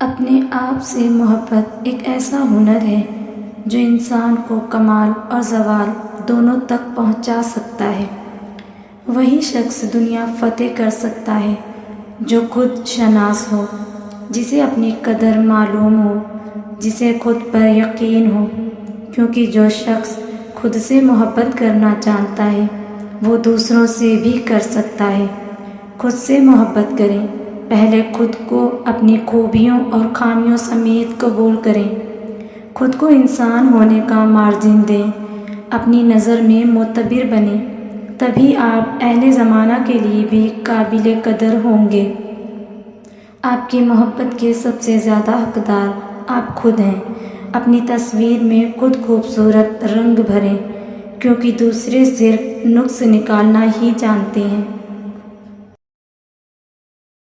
अपने आप से मोहब्बत एक ऐसा हुनर है जो इंसान को कमाल और ज़वाल दोनों तक पहुंचा सकता है। वही शख्स दुनिया फ़तेह कर सकता है जो खुद शनास हो, जिसे अपनी कदर मालूम हो, जिसे खुद पर यकीन हो। क्योंकि जो शख्स खुद से मोहब्बत करना जानता है वो दूसरों से भी कर सकता है। खुद से मोहब्बत करें, पहले खुद को अपनी खूबियों और खामियों समेत कबूल करें। खुद को इंसान होने का मार्जिन दें, अपनी नज़र में मोतबर बने, तभी आप अहले ज़माना के लिए भी काबिल कदर होंगे। आपकी मोहब्बत के सबसे ज़्यादा हकदार आप खुद हैं। अपनी तस्वीर में खुद खूबसूरत रंग भरें, क्योंकि दूसरे सिर्फ नुक्स निकालना ही जानते हैं।